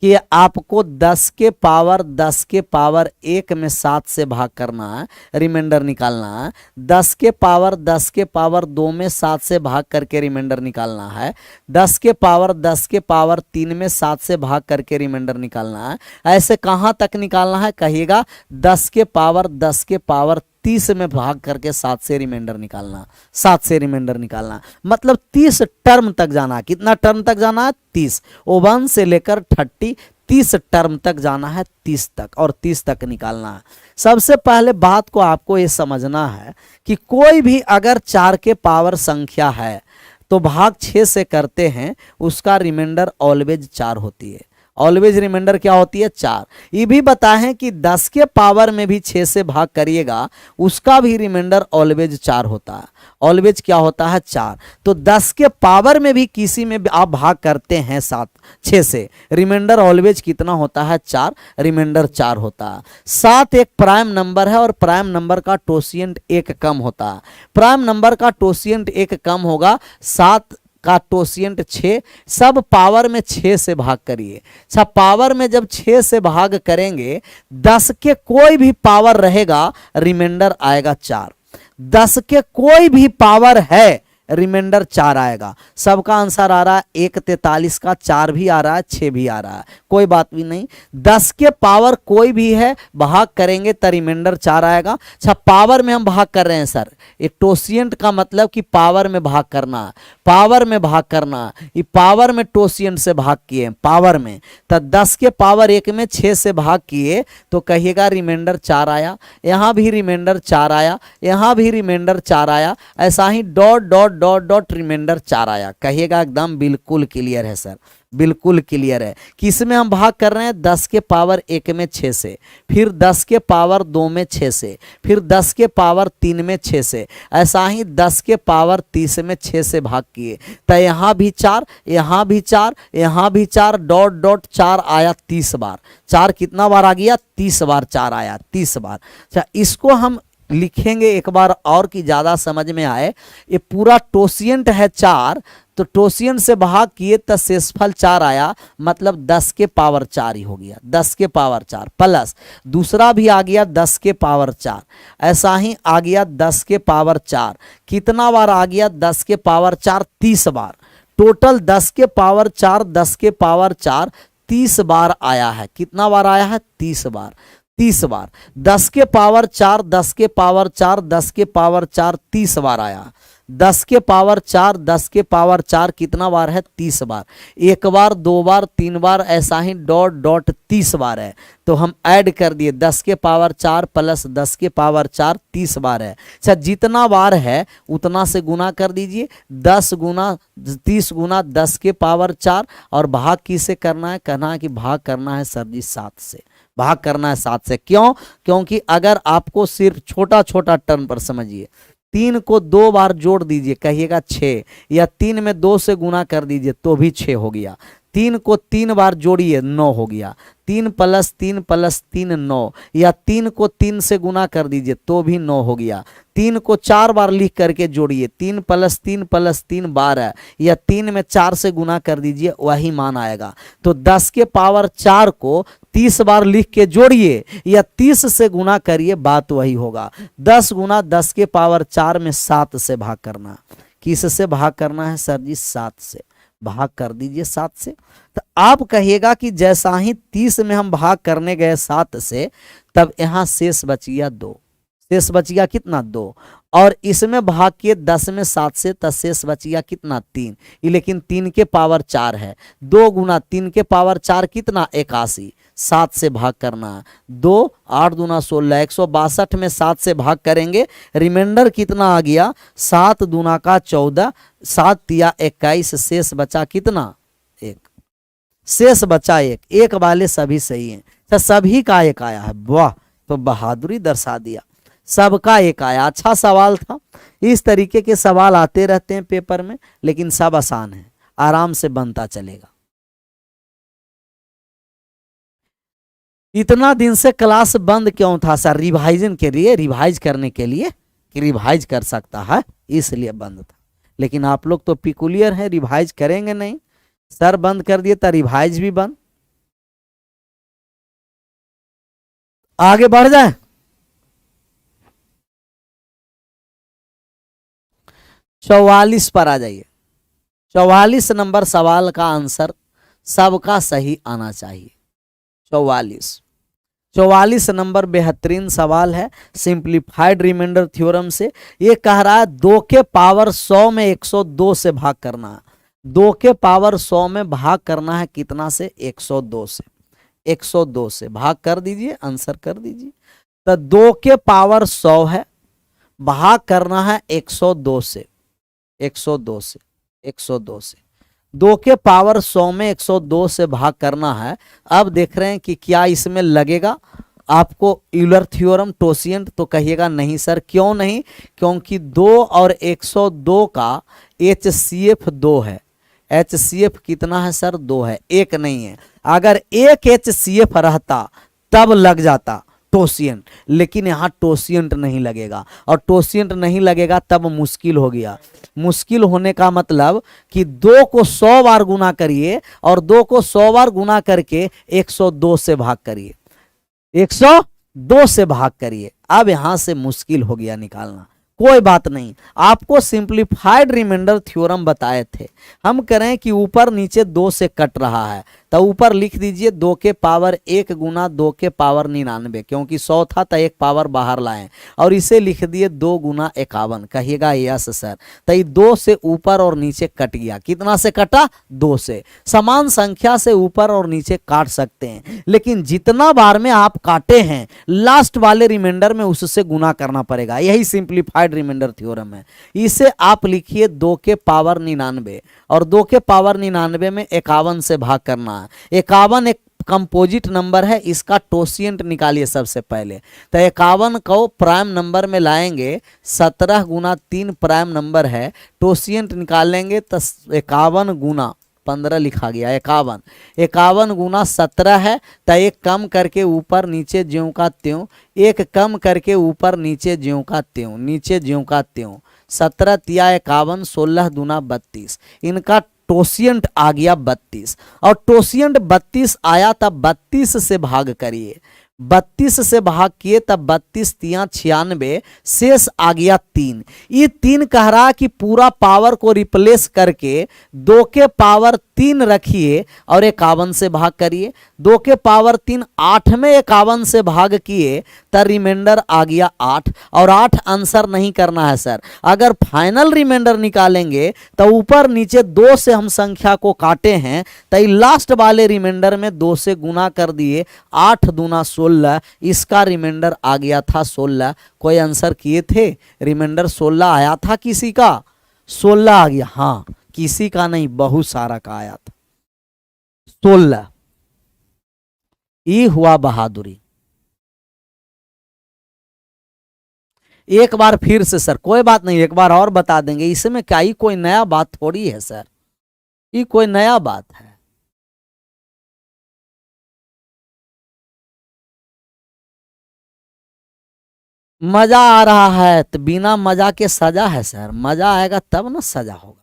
कि आपको 10 के पावर 10 के पावर 1 में 7 से भाग करना है, रिमाइंडर निकालना है। 10 के पावर 10 के पावर 2 में 7 से भाग करके रिमाइंडर निकालना है। 10 के पावर 10 के पावर 3 में 7 से भाग करके रिमाइंडर निकालना है। ऐसे कहां तक निकालना है कहिएगा, 10 के पावर 10 के पावर 30 में भाग करके 7 से रिमाइंडर निकालना। 7 से रिमाइंडर निकालना मतलब 30 टर्म तक जाना। कितना टर्म तक जाना है, 30। 1 से लेकर 30, 30 टर्म तक जाना है, 30 तक, और 30 तक निकालना है। सबसे पहले बात को आपको ये समझना है कि कोई भी अगर 4 के पावर संख्या है तो भाग 6 से करते हैं, उसका रिमाइंडर ऑलवेज 4 होती है। ऑलवेज रिमाइंडर क्या होती है, 4। ये भी बताएं कि 10 के पावर में भी 6 से भाग करिएगा, उसका भी रिमाइंडर ऑलवेज 4 होता है। ऑलवेज क्या होता है, 4। तो 10 के पावर में भी किसी में भी आप भाग करते हैं 6 से, रिमाइंडर ऑलवेज कितना होता है, 4। रिमाइंडर 4 होता है। 7 एक प्राइम नंबर है, और प्राइम नंबर का टोशियंट 1 कम होता है। प्राइम नंबर का टोशियंट 1 कम होगा, 7 का टोशियंट 6। सब पावर में 6 से भाग करिए। अच्छा पावर में जब 6 से भाग करेंगे, 10 के कोई भी पावर रहेगा, रिमाइंडर आएगा 4। 10 के कोई भी पावर है, रिमाइंडर 4 आएगा। सबका आंसर आ रहा है 143 का 4 भी आ रहा है, 6 भी आ रहा है, कोई बात भी नहीं। 10 के पावर कोई भी है, भाग करेंगे तो रिमाइंडर 4 आएगा। अच्छा पावर में हम भाग कर रहे हैं सर, ये टोशियंट का मतलब कि पावर में भाग करना, पावर में भाग करना। ये पावर में टोशियंट से भाग किए पावर में, तो 10 के पावर 1 में 6 से भाग किए तो कहिएगा रिमाइंडर 4 आया। यहां भी रिमाइंडर 4 आया, यहां भी रिमाइंडर 4 आया। ऐसा ही dot dot dot dot reminder 4 आया। कहिएगा एकदम बिल्कुल क्लियर है सर, बिल्कुल क्लियर है। किसमें हम भाग कर रहे हैं, 10 के पावर 1 में 6 से, फिर 10 के पावर 2 में 6 से, फिर 10 के पावर 3 में 6 से। ऐसा ही 10 के पावर 30 में 6 से भाग किए तो यहाँ भी 4, यहाँ भी 4, यहाँ भी 4, डॉट डॉट 4 आया 30 बार। 4 कितना बार आ गया, 30 बार 4 आया, 30 बार। अच्छा इसको हम लिखेंगे एक बार और कि ज्यादा समझ में आए। ये पूरा टोसिएंट है 4, तो टोसिएंट से भाग किए तो शेषफल 4 आया, मतलब 10 के पावर 4 ही हो गया, 10 के पावर 4 प्लस दूसरा भी आ गया 10 के पावर 4, ऐसा ही आ गया 10 के पावर 4। कितना बार आ गया 10 के पावर 4? 30 बार। टोटल 10 के पावर 4 10 के पावर 4 30 बार आया है। कितना बार आया है? 30 बार। 30 बार 10 के पावर 4 10 के पावर 4 10 के पावर 4 30 बार आया। 10 के पावर 4 10 के पावर 4 कितना बार है? 30 बार। एक बार, दो बार, तीन बार, ऐसा ही डॉट डॉट 30 बार है। तो हम ऐड कर दिए 10 के पावर 4 प्लस 10 के पावर 4 30 बार है। अच्छा, जितना बार है उतना से गुना कर दीजिए। 10 गुना 30 गुना 10 के पावर 4, और भाग किसे करना है? कहना है कि भाग करना है सर जी 7 से। भाग करना है 7 से। क्यों? क्योंकि अगर आपको सिर्फ छोटा छोटा टर्म पर समझिए, 3 को 2 बार जोड़ दीजिए, कहिएगा 6, या 3 में 2 से गुना कर दीजिए तो भी 6 हो गया। 3 को 3 बार जोड़िए 9 हो गया। 3 प्लस 3 प्लस 3 9, या 3 को 3 से गुना कर दीजिए तो भी 9 हो गया। 3 को 4 बार लिख करके जोड़िए, 3 प्लस 3 प्लस 3 12, या 3 में 4 से गुना कर दीजिए, वही मान आएगा। तो 10 के पावर 4 को 30 बार लिख के जोड़िए या 30 से गुना करिए, बात वही होगा। 10 गुना 10 के पावर 4 में 7 से भाग करना। किस से भाग करना है सर जी? 7 से। भाग कर दीजिए 7 से। तो आप कहिएगा कि जैसा ही 30 में हम भाग करने गए 7 से, तब यहां शेष बच गया 2। शेष बच गया कितना? 2। और इसमें भाग किए 10 में 7 से, तब शेष बच गया कितना? 3। लेकिन 3 के पावर 4 है। 2 गुना 3 के पावर 4 कितना? 81। 7 से भाग करना है। 2 8 दूना 16, 162 में 7 से भाग करेंगे, रिमाइंडर कितना आ गया? 7 दूना का 14, 7 तिया 21, शेष बचा कितना? 1। शेष बचा 1। एक वाले सभी सही हैं। तो सभी का 1 आया है। वाह, तो बहादुरी दर्शा दिया, सबका 1 आया। अच्छा सवाल था। इस तरीके के सवाल आते रहते हैं पेपर में, लेकिन सब आसान है, आराम से बनता चलेगा। इतना दिन से क्लास बंद क्यों था सर? रिवाइजन के लिए, रिवाइज करने के लिए कि रिवाइज कर सकता है, इसलिए बंद था। लेकिन आप लोग तो पिकुलियर है, रिवाइज करेंगे नहीं। सर बंद कर दिए तो रिवाइज भी बंद। आगे बढ़ जाए। 44 पर आ जाइए। 44 नंबर सवाल का आंसर सबका सही आना चाहिए। 44 नंबर बेहतरीन सवाल है, सिंप्लीफाइड रिमाइंडर थ्योरम से। ये कह रहा है 2 के पावर 100 में 102 से भाग करना है। 2 के पावर 100 में भाग करना है कितना से? 102 से। 102 से भाग कर दीजिए, आंसर कर दीजिए। तो 2 के पावर 100 है, भाग करना है 102 से। 102 से 102 से 2 के पावर 100 में 102 से भाग करना है। अब देख रहे हैं कि क्या इसमें लगेगा आपको यूलर थ्योरम टोसिएंट? तो कहिएगा नहीं सर। क्यों नहीं? क्योंकि 2 और 102 का HCF 2 है। HCF कितना है सर? 2 है, 1 नहीं है। अगर 1 HCF रहता तब लग जाता टोसिएंट, लेकिन यहाँ टोसिएंट नहीं लगेगा, और टोसिएंट नहीं लगेगा तब मुश्किल हो गया। मुश्किल होने का मतलब कि 2 को 100 बार गुना करिए और 2 को 100 बार गुना करके 102 से भाग करिए, 102 से भाग करिए। अब यहां से मुश्किल हो गया निकालना। कोई बात नहीं, आपको सिंप्लीफाइड रिमाइंडर थ्योरम बताए थे। हम करें कि ऊपर नीचे 2 से कट रहा है, तो ऊपर लिख दीजिए 2 के पावर 1 गुना 2 के पावर 99, क्योंकि 100 था तो 1 पावर बाहर लाएं, और इसे लिख दिए 2 गुना 51। कहिएगा यस सर। तो ये 2 से ऊपर और नीचे कट गया। कितना से कटा? 2 से। समान संख्या से ऊपर और नीचे काट सकते हैं, लेकिन जितना बार में आप काटे हैं लास्ट वाले रिमाइंडर में उससे गुना करना पड़ेगा। यही सिंप्लीफाइड रिमाइंडर थ्योरम है। इसे आप लिखिए 2 के पावर 99, और 2 के पावर 99 में 51 से भाग करना है। 51 एक कंपोजिट नंबर है, इसका टोसिएंट निकालिए सबसे पहले। तो 51 को प्राइम नंबर में लाएंगे, 17 गुना 3 प्राइम नंबर है, टोसिएंट निकालेंगे तो 51 गुना 15 लिखा गया, 51, 51 गुना 17 है, तो एक कम करके ऊपर नीचे ज्यों का त्यों, एक कम करके ऊपर नीचे ज्यों का त्यों, नीचे ज्यों का त्यों, 17 तिया 51, 16 दूना 32, इनका टोसियंट आ गया 32, और टोसियंट 32 आया तब 32 से भाग करिए, 32 से भाग किए तब 32 तिया 96, शेष आ गया 3। ये 3 कह रहा कि पूरा पावर को रिप्लेस करके 2 के पावर 3 रखिए और 51 से भाग करिए, 2 के पावर 3 8 में 51 से भाग किए तो रिमाइंडर आ गया 8, और 8 आंसर नहीं करना है सर। अगर फाइनल रिमाइंडर निकालेंगे तो ऊपर नीचे 2 से हम संख्या को काटे हैं, तो लास्ट वाले रिमाइंडर में 2 से गुना कर दिए, 8 दूना 16, इसका रिमाइंडर आ गया था 16। कोई आंसर किए थे? रिमाइंडर 16 आया था किसी का? 16 आ गया, हाँ, किसी का नहीं, बहुत सारा का आया था 16। ये हुआ बहादुरी। एक बार फिर से सर, कोई बात नहीं, एक बार और बता देंगे, इसमें क्या ही कोई नया बात थोड़ी है सर, ये कोई नया बात है। मजा आ रहा है तो बिना मजा के सजा है सर, मजा आएगा तब ना सजा होगा।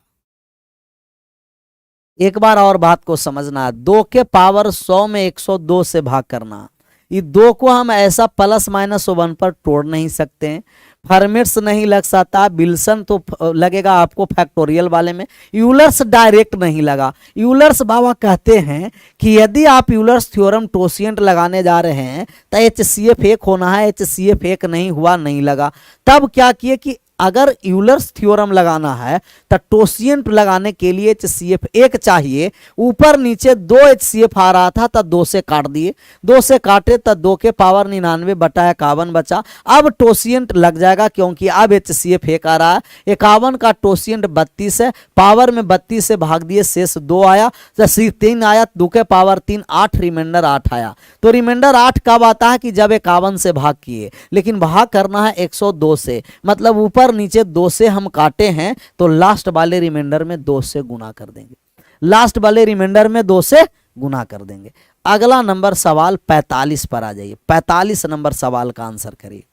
एक बार और बात को समझना है, 2 के पावर 100 में 102 से भाग करना, ये 2 को हम ऐसा प्लस माइनस 1 पर तोड़ नहीं सकते हैं, फॉर्मेट्स नहीं लग सकता, विल्सन तो लगेगा आपको फैक्टोरियल वाले में, यूलर्स डायरेक्ट नहीं लगा। यूलर्स बाबा कहते हैं कि यदि आप यूलर्स थ्योरम टोसिएंट लगाने जा रहे हैं तो HCF 1 होना है, HCF 1 नहीं हुआ, नहीं लगा। तब क्या किए कि अगर यूलर्स थ्योरम लगाना है तो टोसिएंट लगाने के लिए HCF 1 चाहिए, ऊपर नीचे 2 HCF आ रहा था तो 2 से काट दिए, 2 से काटे तो 2 के पावर 99 बटा 51 बचा। अब टोसिएंट लग जाएगा क्योंकि अब HCF 1 आ रहा है, 51 का टोसिएंट 32 है, पावर में 32 से भाग दिए, शेष 2 आया, तो 3 आया, 2 के पावर 3 8, रिमाइंडर 8 आया। तो रिमाइंडर 8 कब आता है कि जब 51 से भाग किए, लेकिन भाग करना है 102 से, मतलब ऊपर नीचे 2 से हम काटे हैं तो लास्ट वाले रिमाइंडर में 2 से गुना कर देंगे, लास्ट वाले रिमाइंडर में 2 से गुना कर देंगे। अगला नंबर सवाल 45 पर आ जाइए, 45 नंबर सवाल का आंसर करिए।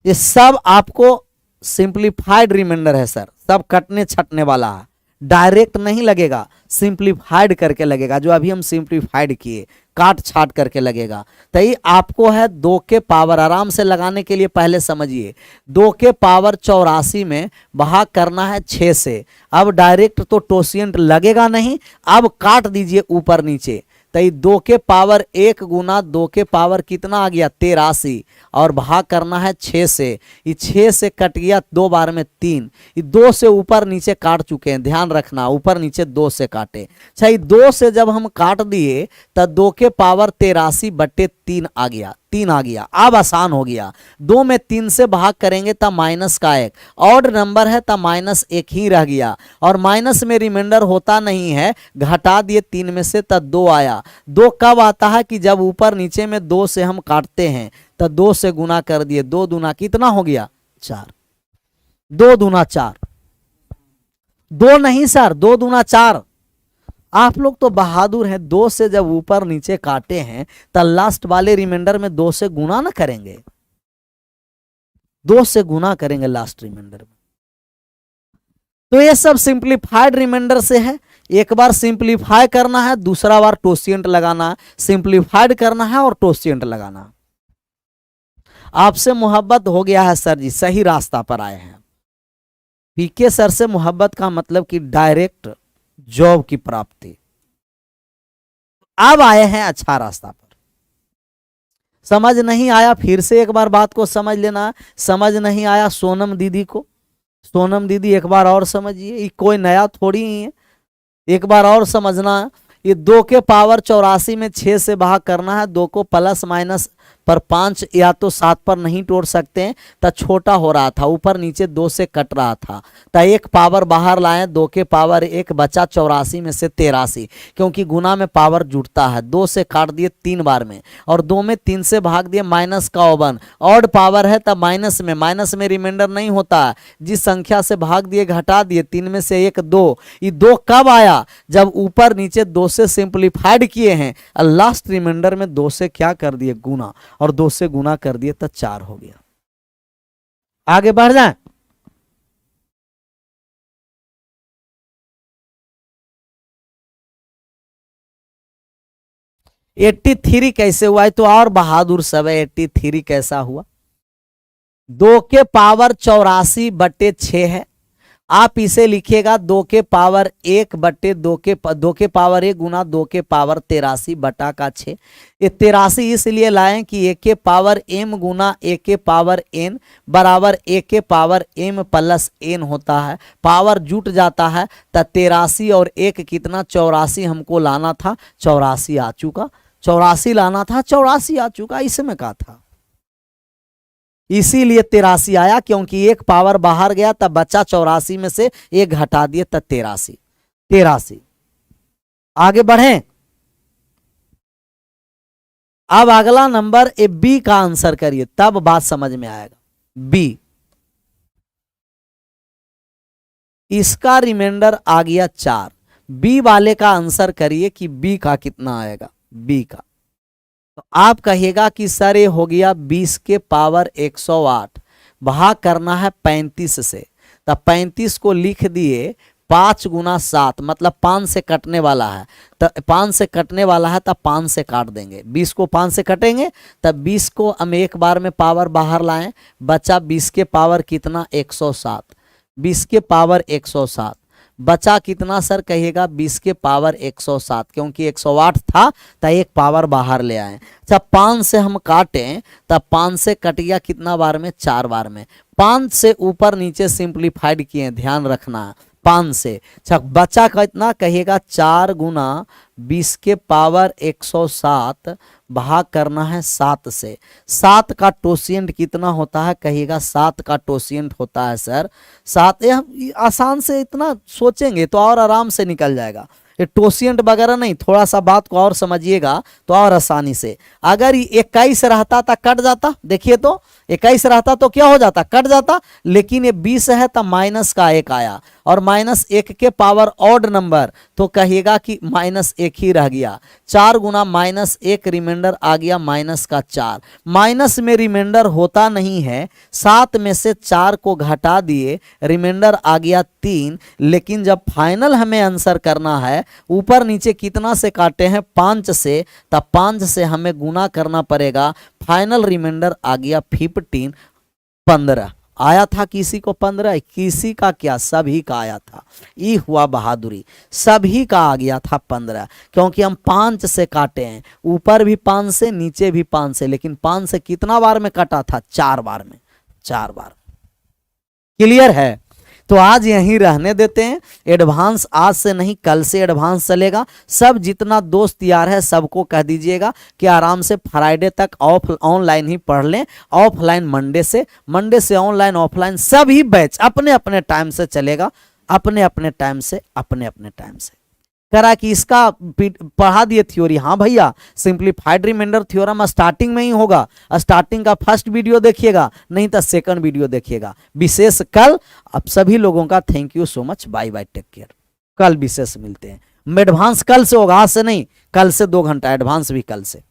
ये सब आपको सिंप्लीफाइड रिमाइंडर है सर, सब कटने छटने वाला है, डायरेक्ट नहीं लगेगा, सिंप्लीफाइड करके लगेगा, जो अभी हम सिंप्लीफाइड किए काट छाट करके लगेगा। तो ये आपको है 2 के पावर, आराम से लगाने के लिए पहले समझिए, 2 के पावर 84 में भाग करना है 6 से। अब डायरेक्ट तो टोसिएंट लगेगा नहीं, अब काट दीजिए ऊपर नीचे, तो ये 2 के पावर 1 गुना 2 के पावर कितना आ गया 83, और भाग करना है 6 से, ये 6 से कट गया 2 बार में 3, ये 2 से ऊपर नीचे काट चुके हैं, ध्यान रखना ऊपर नीचे 2 से काटे। अच्छा, ये 2 से जब हम काट दिए तो 2 के पावर 83 बटे 3 आ गया, 3 आ गया। अब आसान हो गया, 2 में 3 से भाग करेंगे तब माइनस का 1, ऑड नंबर है तब -1 ही रह गया, और माइनस में रिमाइंडर होता नहीं है, घटा दिए 3 में से तब 2 आया। 2 कब आता है कि जब ऊपर नीचे में 2 से हम काटते हैं तो 2 से गुना कर दिए, 2 दूना कितना हो गया 4, 2 दूना 4, 2 नहीं सर, 2 दूना 4। आप लोग तो बहादुर हैं, 2 से जब ऊपर नीचे काटे हैं तो लास्ट वाले रिमाइंडर में 2 से गुना ना करेंगे, 2 से गुना करेंगे लास्ट रिमाइंडर में। तो ये सब सिंप्लीफाइड रिमाइंडर से है, एक बार सिंप्लीफाई करना है, दूसरा बार टोसिएंट लगाना है, सिंप्लीफाइड करना है और टोसिएंट लगाना है। आपसे मोहब्बत हो गया है सर जी, सही रास्ता पर आए हैं। पीके सर से मोहब्बत का मतलब कि डायरेक्ट जॉब की प्राप्ति, अब आए हैं अच्छा रास्ता पर। समझ नहीं आया फिर से एक बार बात को समझ लेना, समझ नहीं आया सोनम दीदी को, सोनम दीदी एक बार और समझिए, ये कोई नया थोड़ी ही है, एक बार और समझना। ये 2 के पावर 84 में 6 से भाग करना है, 2 को प्लस माइनस पर 5 या तो 7 पर नहीं तोड़ सकते हैं, तो छोटा हो रहा था, ऊपर नीचे 2 से कट रहा था, तो एक पावर बाहर लाएं, 2 के पावर 1 बचा 84 में से 83, क्योंकि गुना में पावर जुड़ता है, 2 से काट दिए 3 बार में, और 2 में 3 से भाग दिए, माइनस का 51, ऑड पावर है तब माइनस में रिमाइंडर नहीं होता है, जिस संख्या से भाग दिए घटा दिए, 3 में से 1 2, ये 2 कब आया, जब ऊपर नीचे 2 से सिंप्लीफाइड किए हैं, और लास्ट रिमाइंडर में 2 से क्या कर दिए गुना, और 2 से गुना कर दिए तो 4 हो गया। आगे बढ़ जाए, एट्टी थ्री कैसे हुआ है, तो और बहादुर सब है, 83 कैसा हुआ, 2 के पावर 84 बटे 6 है, आप इसे लिखिएगा 2 के पावर 1 बटे 2 के पावर 1 गुना 2 के पावर 83 बटा का 6, ये 83 इसलिए लाएं कि 1 के पावर m गुना 1 के पावर n बराबर 1 के पावर m प्लस n होता है, पावर जुट जाता है, तो 83 और 1 कितना 84 हमको लाना था, 84 आ चुका, 84 लाना था, 84 आ चुका, इसमें क्या था, इसीलिए 83 आया, क्योंकि 1 पावर बाहर गया तब बचा 84 में से 1 घटा दिए तब 83। आगे बढ़ें, अब अगला नंबर ए बी का आंसर करिए, तब बात समझ में आएगा। बी, इसका रिमाइंडर आ गया 4, बी वाले का आंसर करिए कि बी का कितना आएगा, बी का, तो आप कहिएगा कि सर ये हो गया 20 के पावर 108, भाग करना है 35 से, तो 35 को लिख दिए 5 गुना 7, मतलब 5 से कटने वाला है, तो 5 से कटने वाला है, तब 5 से काट देंगे, 20 को 5 से कटेंगे, तब 20 को हम एक बार में पावर बाहर लाएं, बचा 20 के पावर कितना 107, 20 के पावर 107 बचा कितना सर, कहिएगा 20 के पावर 107, क्योंकि 108 था तो एक पावर बाहर ले आए, जब 5 से हम काटें तब 5 से कट गया कितना बार में, 4 बार में, 5 से ऊपर नीचे सिंप्लीफाइड किए, ध्यान रखना, 5 से, अच्छा बचा कितना, कहिएगा 4 गुना 20 के पावर 107 भाग करना है 7 से, 7 का टोसिएंट कितना होता है, कहिएगा 7 का टोसिएंट होता है सर 7, आसान से इतना सोचेंगे तो और आराम से निकल जाएगा, ये टोसिएंट वगैरह नहीं, थोड़ा सा बात को और समझिएगा तो और आसानी से, अगर 21 रहता था कट जाता, देखिए तो 21 रहता तो क्या हो जाता, कट जाता, लेकिन ये 20 है तो माइनस का 1 आया, और -1 के पावर ऑड नंबर, तो कहिएगा कि -1 ही रह गया, 4 गुना -1 रिमाइंडर आ गया -4, माइनस में रिमाइंडर होता नहीं है, 7 में से 4 को घटा दिए, रिमाइंडर आ गया 3, लेकिन जब फाइनल हमें आंसर करना है, ऊपर नीचे कितना से काटे हैं 5 से, तब 5 से हमें गुना करना पड़ेगा, फाइनल रिमाइंडर आ गया 15 आया था, किसी को 15, किसी का क्या, सभी का आया था, ये हुआ बहादुरी, सभी का आ गया था 15, क्योंकि हम 5 से काटे हैं, ऊपर भी 5 से नीचे भी 5 से, लेकिन 5 से कितना बार में काटा था, 4 बार में, 4 बार। क्लियर है, तो आज यहीं रहने देते हैं, एडवांस आज से नहीं कल से एडवांस चलेगा, सब जितना दोस्त यार है सबको कह दीजिएगा कि आराम से फ्राइडे तक ऑनलाइन ही पढ़ लें, ऑफलाइन मंडे से ऑनलाइन ऑफलाइन सभी बैच अपने अपने टाइम से चलेगा, अपने अपने टाइम से करा कि इसका पढ़ा दिए थ्योरी, हाँ भैया सिंप्लीफाइड रिमाइंडर थ्योरम स्टार्टिंग में ही होगा, स्टार्टिंग का फर्स्ट वीडियो देखिएगा, नहीं तो सेकंड वीडियो देखिएगा, विशेष कल। अब सभी लोगों का thank you so much, bye bye, take care, कल विशेष मिलते हैं, एडवांस कल से होगा, आज से नहीं, कल से 2 घंटा एडवांस भी कल से।